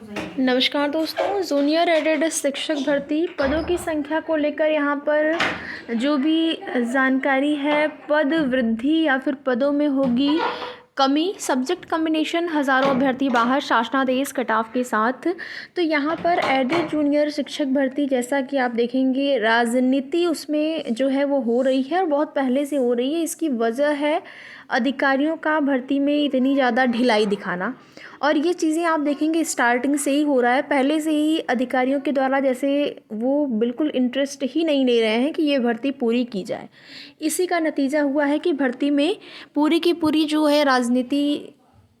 नमस्कार दोस्तों, junior added शिक्षक भर्ती पदों की संख्या को लेकर यहाँ पर जो भी जानकारी है, पद वृद्धि या फिर पदों में होगी कमी, सब्जेक्ट कॉम्बिनेशन, हज़ारों अभ्यर्थी बाहर, शासनादेश कटाव के साथ। तो यहाँ पर एडेड जूनियर शिक्षक भर्ती, जैसा कि आप देखेंगे, राजनीति उसमें जो है वो हो रही है और बहुत पहले से हो रही है। इसकी वजह है अधिकारियों का भर्ती में इतनी ज़्यादा ढिलाई दिखाना, और ये चीज़ें आप देखेंगे स्टार्टिंग से ही हो रहा है। पहले से ही अधिकारियों के द्वारा जैसे वो बिल्कुल इंटरेस्ट ही नहीं ले रहे हैं कि ये भर्ती पूरी की जाए। इसी का नतीजा हुआ है कि भर्ती में पूरी की पूरी जो है राजनीति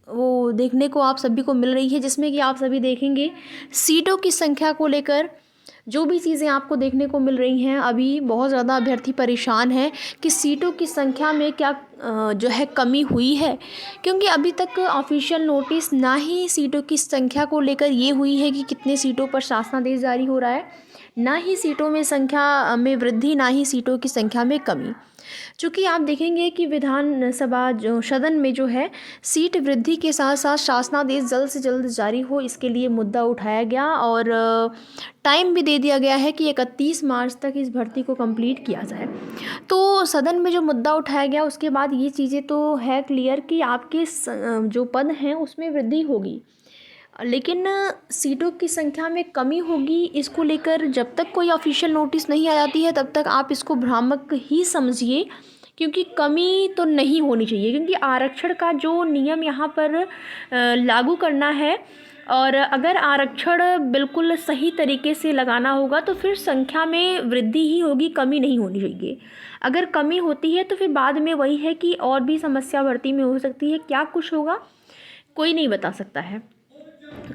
वो देखने को आप सभी को मिल रही है, जिसमें कि आप सभी देखेंगे सीटों की संख्या को लेकर जो भी चीज़ें आपको देखने को मिल रही हैं। अभी बहुत ज़्यादा अभ्यर्थी परेशान हैं कि सीटों की संख्या में क्या जो है कमी हुई है, क्योंकि अभी तक ऑफिशियल नोटिस ना ही सीटों की संख्या को लेकर ये हुई है कि कितने सीटों पर शासनादेश जारी हो रहा है, ना ही सीटों में संख्या में वृद्धि, ना ही सीटों की संख्या में कमी। चूँकि आप देखेंगे कि विधानसभा जो सदन में जो है सीट वृद्धि के साथ साथ शासनादेश जल्द से जल्द जारी हो, इसके लिए मुद्दा उठाया गया और टाइम भी दे दिया गया है कि 31 मार्च तक इस भर्ती को कंप्लीट किया जाए। तो सदन में जो मुद्दा उठाया गया उसके बाद ये चीज़ें तो है क्लियर कि आपके जो पद हैं उसमें वृद्धि होगी, लेकिन सीटों की संख्या में कमी होगी। इसको लेकर जब तक कोई ऑफिशियल नोटिस नहीं आ जाती है तब तक आप इसको भ्रामक ही समझिए, क्योंकि कमी तो नहीं होनी चाहिए। क्योंकि आरक्षण का जो नियम यहाँ पर लागू करना है, और अगर आरक्षण बिल्कुल सही तरीके से लगाना होगा तो फिर संख्या में वृद्धि ही होगी, कमी नहीं होनी चाहिए। अगर कमी होती है तो फिर बाद में वही है कि और भी समस्या भर्ती में हो सकती है। क्या कुछ होगा कोई नहीं बता सकता है।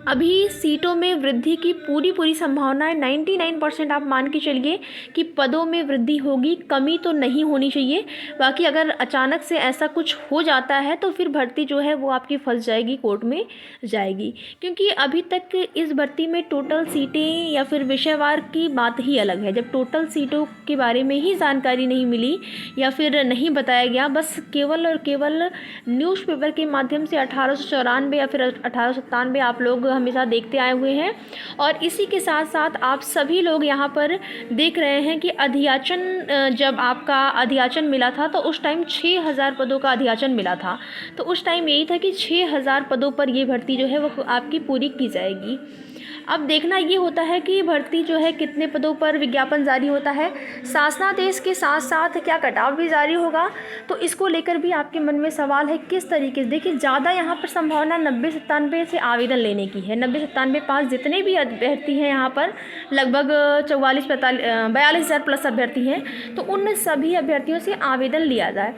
अभी सीटों में वृद्धि की पूरी संभावना है। 99% आप मान के चलिए कि पदों में वृद्धि होगी, कमी तो नहीं होनी चाहिए। बाकी अगर अचानक से ऐसा कुछ हो जाता है तो फिर भर्ती जो है वो आपकी फंस जाएगी, कोर्ट में जाएगी। क्योंकि अभी तक इस भर्ती में टोटल सीटें या फिर विषयवार की बात ही अलग है। जब टोटल सीटों के बारे में ही जानकारी नहीं मिली या फिर नहीं बताया गया, बस केवल और केवल न्यूज़पेपर के माध्यम से 1894 या फिर 1897 आप लोग हमेशा देखते आए हुए हैं। और इसी के साथ साथ आप सभी लोग यहाँ पर देख रहे हैं कि अधियाचन, जब आपका अधियाचन मिला था तो उस टाइम 6000 पदों का अधियाचन मिला था। तो उस टाइम यही था कि 6000 पदों पर ये भर्ती जो है वो आपकी पूरी की जाएगी। अब देखना ये होता है कि भर्ती जो है कितने पदों पर विज्ञापन जारी होता है, शासनादेश के साथ साथ क्या कटाव भी जारी होगा। तो इसको लेकर भी आपके मन में सवाल है किस तरीके से। देखिए, ज़्यादा यहाँ पर संभावना 90-97 से आवेदन लेने की है। 90-97 पास जितने भी अभ्यर्थी हैं यहाँ पर, लगभग 42-45 प्लस अभ्यर्थी हैं, तो उन सभी अभ्यर्थियों से आवेदन लिया जाए।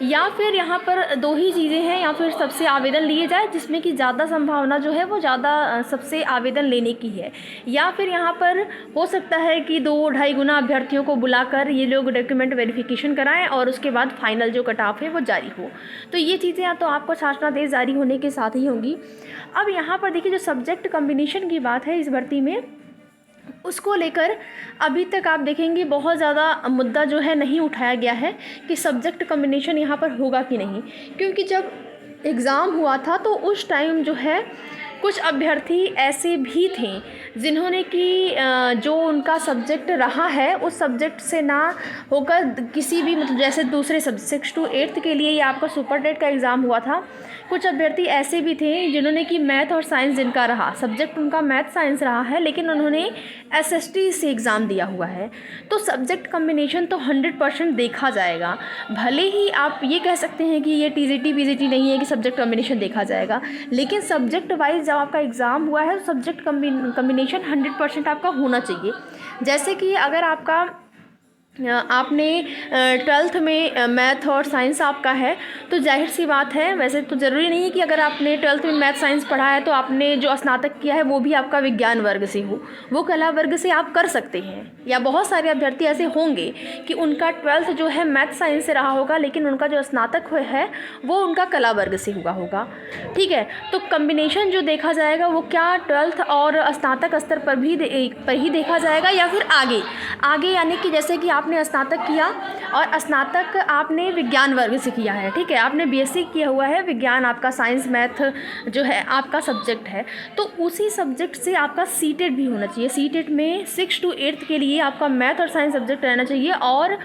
या फिर यहाँ पर दो ही चीज़ें हैं, या फिर सबसे आवेदन लिए जाए जिसमें कि ज़्यादा संभावना जो है वो ज़्यादा सबसे आवेदन लेने की है, या फिर यहाँ पर हो सकता है कि 2-2.5 गुना अभ्यर्थियों को बुलाकर ये लोग डॉक्यूमेंट वेरिफिकेशन कराएं और उसके बाद फाइनल जो कट ऑफ है वो जारी हो। तो ये चीज़ें तो आपको शासनादेश जारी होने के साथ ही होंगी। अब यहाँ पर देखिए, जो सब्जेक्ट कॉम्बिनेशन की बात है इस भर्ती में, उसको लेकर अभी तक आप देखेंगे बहुत ज़्यादा मुद्दा जो है नहीं उठाया गया है कि सब्जेक्ट कॉम्बिनेशन यहाँ पर होगा कि नहीं। क्योंकि जब एग्ज़ाम हुआ था तो उस टाइम जो है कुछ अभ्यर्थी ऐसे भी थे जिन्होंने कि जो उनका सब्जेक्ट रहा है उस सब्जेक्ट से ना होकर किसी भी, मतलब जैसे दूसरे सब्जेक्ट 6 to 8 के लिए ये आपका सुपर टेट का एग्ज़ाम हुआ था, कुछ अभ्यर्थी ऐसे भी थे जिन्होंने कि मैथ और साइंस जिनका रहा, सब्जेक्ट उनका मैथ साइंस रहा है, लेकिन उन्होंने एसएसटी से एग्ज़ाम दिया हुआ है। तो सब्जेक्ट कॉम्बिनेशन तो 100% देखा जाएगा। भले ही आप ये कह सकते हैं कि ये टीजीटी बीजीटी नहीं है कि सब्जेक्ट कॉम्बिनेशन देखा जाएगा, लेकिन सब्जेक्ट वाइज जब आपका एग्ज़ाम हुआ है तो सब्जेक्ट कॉम्बिनेशन 100% आपका होना चाहिए। जैसे कि अगर आपने 12th में मैथ और साइंस आपका है तो जाहिर सी बात है, वैसे तो ज़रूरी नहीं है कि अगर आपने 12th में मैथ साइंस पढ़ा है तो आपने जो स्नातक किया है वो भी आपका विज्ञान वर्ग से हो, वो कला वर्ग से आप कर सकते हैं। या बहुत सारे अभ्यर्थी ऐसे होंगे कि उनका 12th जो है मैथ साइंस से रहा होगा, लेकिन उनका जो स्नातक है वो उनका कला वर्ग से हुआ होगा। ठीक है, तो कम्बिनेशन जो देखा जाएगा वो क्या 12th और स्नातक स्तर पर ही देखा जाएगा, या फिर आगे यानी कि जैसे कि आप आपने स्नातक किया और स्नातक आपने विज्ञान वर्ग से किया है, ठीक है, आपने बीएससी किया हुआ है, विज्ञान आपका साइंस मैथ जो है आपका सब्जेक्ट है, तो उसी सब्जेक्ट से आपका सीटेट भी होना चाहिए। सीटेट में 6 to 8 के लिए आपका मैथ और साइंस सब्जेक्ट रहना चाहिए और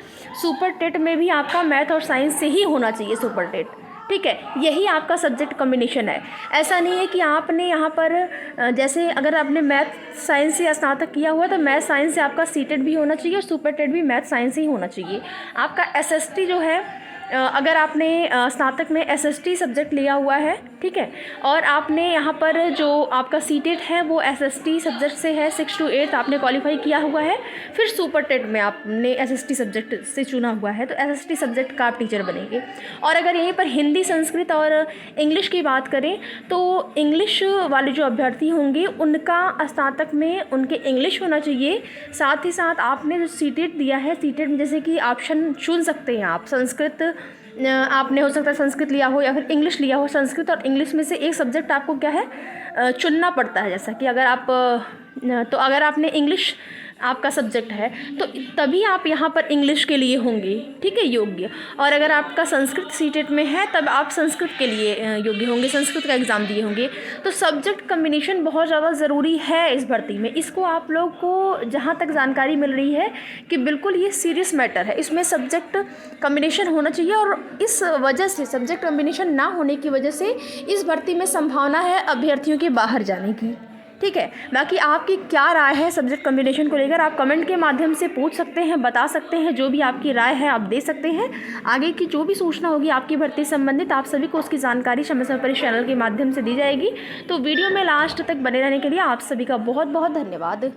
सुपर टेट में भी आपका मैथ और साइंस से ही होना चाहिए सुपर टेट, ठीक है। यही आपका सब्जेक्ट कॉम्बिनेशन है। ऐसा नहीं है कि आपने यहाँ पर जैसे अगर आपने मैथ साइंस से स्नातक किया हुआ तो मैथ साइंस से आपका सीटेट भी होना चाहिए और सुपर टेट भी मैथ साइंस ही होना चाहिए। आपका एसएसटी जो है अगर आपने स्नातक में एसएसटी सब्जेक्ट लिया हुआ है, ठीक है, और आपने यहाँ पर जो आपका सीटेट है वो एसएसटी सब्जेक्ट से है, 6 to 8 आपने क्वालिफाई किया हुआ है, फिर सुपर टेट में आपने एसएसटी सब्जेक्ट से चुना हुआ है तो एसएसटी सब्जेक्ट का आप टीचर बनेंगे। और अगर यहीं पर हिंदी, संस्कृत और इंग्लिश की बात करें तो इंग्लिश वाले जो अभ्यर्थी होंगे उनका स्नातक में उनके इंग्लिश होना चाहिए। साथ ही साथ आपने जो सीटेट दिया है, सीटेट में जैसे कि ऑप्शन चुन सकते हैं आप, संस्कृत आपने हो सकता है संस्कृत लिया हो या फिर इंग्लिश लिया हो। संस्कृत और इंग्लिश में से एक सब्जेक्ट आपको क्या है चुनना पड़ता है। जैसा कि अगर आपने इंग्लिश आपका सब्जेक्ट है तो तभी आप यहाँ पर इंग्लिश के लिए होंगे, ठीक है, योग्य। और अगर आपका संस्कृत सीटेट में है तब आप संस्कृत के लिए योग्य होंगे, संस्कृत का एग्ज़ाम दिए होंगे। तो सब्जेक्ट कम्बिनेशन बहुत ज़्यादा ज़रूरी है इस भर्ती में। इसको आप लोग को जहाँ तक जानकारी मिल रही है कि बिल्कुल ये सीरियस मैटर है, इसमें सब्जेक्ट कम्बिनेशन होना चाहिए। और इस वजह से, सब्जेक्ट कम्बिनेशन ना होने की वजह से इस भर्ती में संभावना है अभ्यर्थियों के बाहर जाने की, ठीक है। बाकी आपकी क्या राय है सब्जेक्ट कम्बिनेशन को लेकर, आप कमेंट के माध्यम से पूछ सकते हैं, बता सकते हैं, जो भी आपकी राय है आप दे सकते हैं। आगे की जो भी सूचना होगी आपकी भर्ती संबंधित आप सभी को उसकी जानकारी समय समय पर इस चैनल के माध्यम से दी जाएगी। तो वीडियो में लास्ट तक बने रहने के लिए आप सभी का बहुत बहुत धन्यवाद।